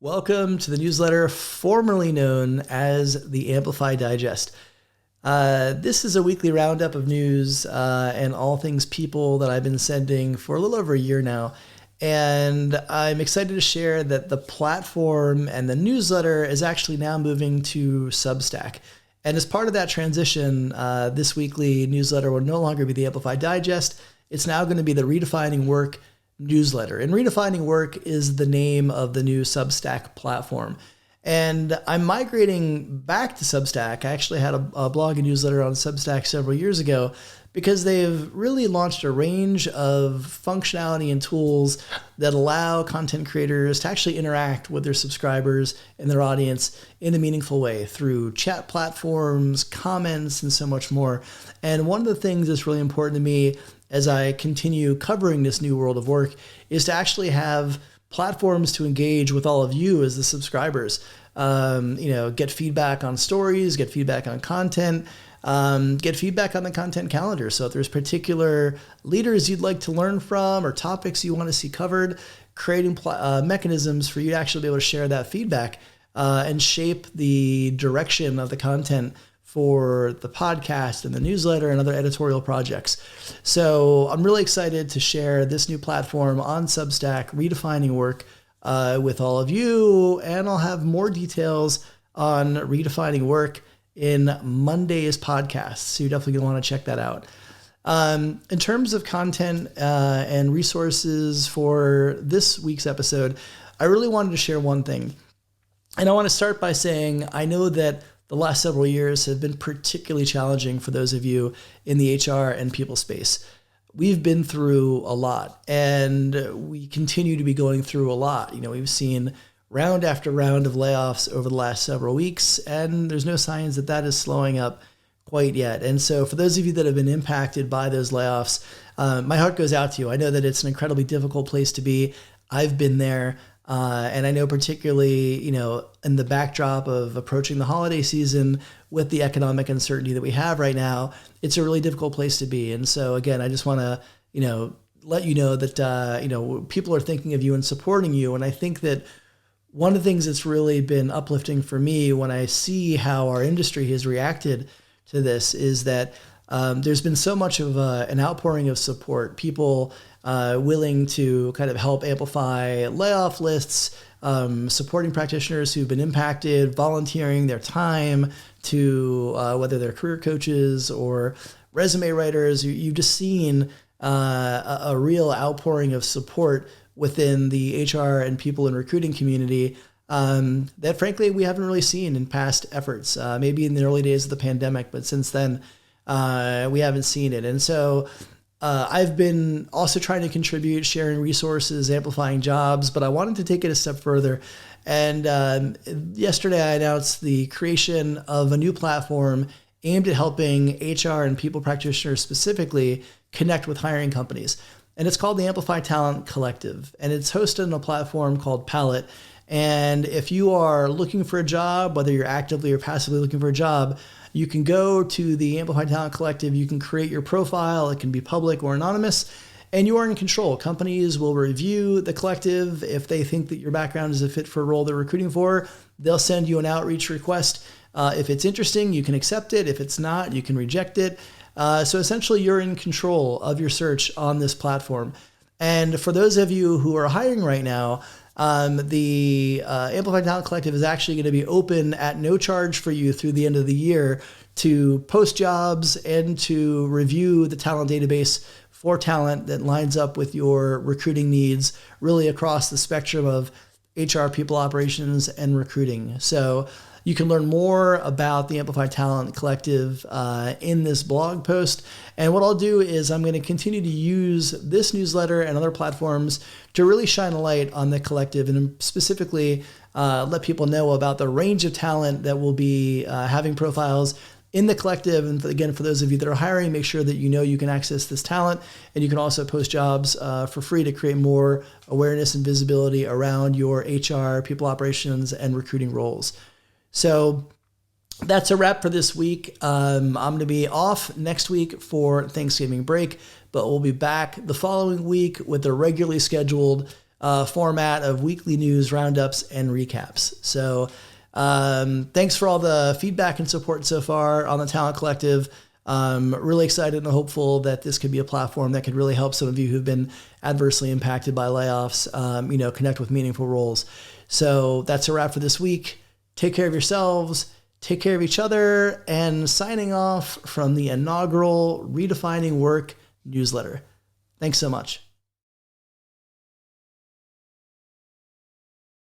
Welcome to the newsletter formerly known as the Amplify Digest. This is a weekly roundup of news and all things people that I've been sending for a little over a year now. And I'm excited to share that the platform and the newsletter is actually now moving to Substack. And as part of that transition, this weekly newsletter will no longer be the Amplify Digest. It's now going to be the Redefining Work newsletter. And Redefining Work is the name of the new Substack platform. And I'm migrating back to Substack. I actually had a blog and newsletter on Substack several years ago because they've really launched a range of functionality and tools that allow content creators to actually interact with their subscribers and their audience in a meaningful way through chat platforms, comments, and so much more. And one of the things that's really important to me as I continue covering this new world of work is to actually have platforms to engage with all of you as the subscribers. Get feedback on stories, get feedback on content, get feedback on the content calendar. So if there's particular leaders you'd like to learn from or topics you want to see covered, creating mechanisms for you to actually be able to share that feedback and shape the direction of the content for the podcast and the newsletter and other editorial projects. So I'm really excited to share this new platform on Substack, Redefining Work, with all of you. And I'll have more details on Redefining Work in Monday's podcast. So you're definitely going to want to check that out. In terms of content and resources for this week's episode, I really wanted to share one thing. And I want to start by saying I know that the last several years have been particularly challenging for those of you in the HR and people space. We've been through a lot, and we continue to be going through a lot. We've seen round after round of layoffs over the last several weeks, and there's no signs that that is slowing up quite yet. And so for those of you that have been impacted by those layoffs, my heart goes out to you. I know that it's an incredibly difficult place to be. I've been there. And I know particularly, in the backdrop of approaching the holiday season with the economic uncertainty that we have right now, it's a really difficult place to be. And so again, I just want to, let you know that, people are thinking of you and supporting you. And I think that one of the things that's really been uplifting for me when I see how our industry has reacted to this is that there's been so much of an outpouring of support, people willing to kind of help amplify layoff lists, supporting practitioners who've been impacted, volunteering their time to whether they're career coaches or resume writers. You've just seen a real outpouring of support within the HR and people in recruiting community that frankly we haven't really seen in past efforts, maybe in the early days of the pandemic, but since then we haven't seen it. And so I've been also trying to contribute, sharing resources, amplifying jobs, but I wanted to take it a step further. And yesterday I announced the creation of a new platform aimed at helping HR and people practitioners specifically connect with hiring companies. And it's called the Amplify Talent Collective. And it's hosted on a platform called Palette. And if you are looking for a job, whether you're actively or passively looking for a job, you can go to the Amplify Talent Collective. You can create your profile. It can be public or anonymous, and you are in control. Companies will review the collective. If they think that your background is a fit for a role they're recruiting for, they'll send you an outreach request. If it's interesting, you can accept it. If it's not, you can reject it. So essentially, you're in control of your search on this platform. And for those of you who are hiring right now, the Amplify Talent Collective is actually going to be open at no charge for you through the end of the year to post jobs and to review the talent database for talent that lines up with your recruiting needs, really across the spectrum of HR, people operations, and recruiting. So you can learn more about the Amplify Talent Collective in this blog post. And what I'll do is I'm going to continue to use this newsletter and other platforms to really shine a light on the collective and specifically let people know about the range of talent that will be having profiles in the collective. And again, for those of you that are hiring, make sure that you can access this talent, and you can also post jobs for free to create more awareness and visibility around your HR, people operations, and recruiting roles. So that's a wrap for this week. I'm going to be off next week for Thanksgiving break, but we'll be back the following week with a regularly scheduled format of weekly news roundups and recaps. So thanks for all the feedback and support so far on the Talent Collective. Really excited and hopeful that this could be a platform that could really help some of you who've been adversely impacted by layoffs, connect with meaningful roles. So that's a wrap for this week. Take care of yourselves, take care of each other, and signing off from the inaugural Redefining Work newsletter. Thanks so much.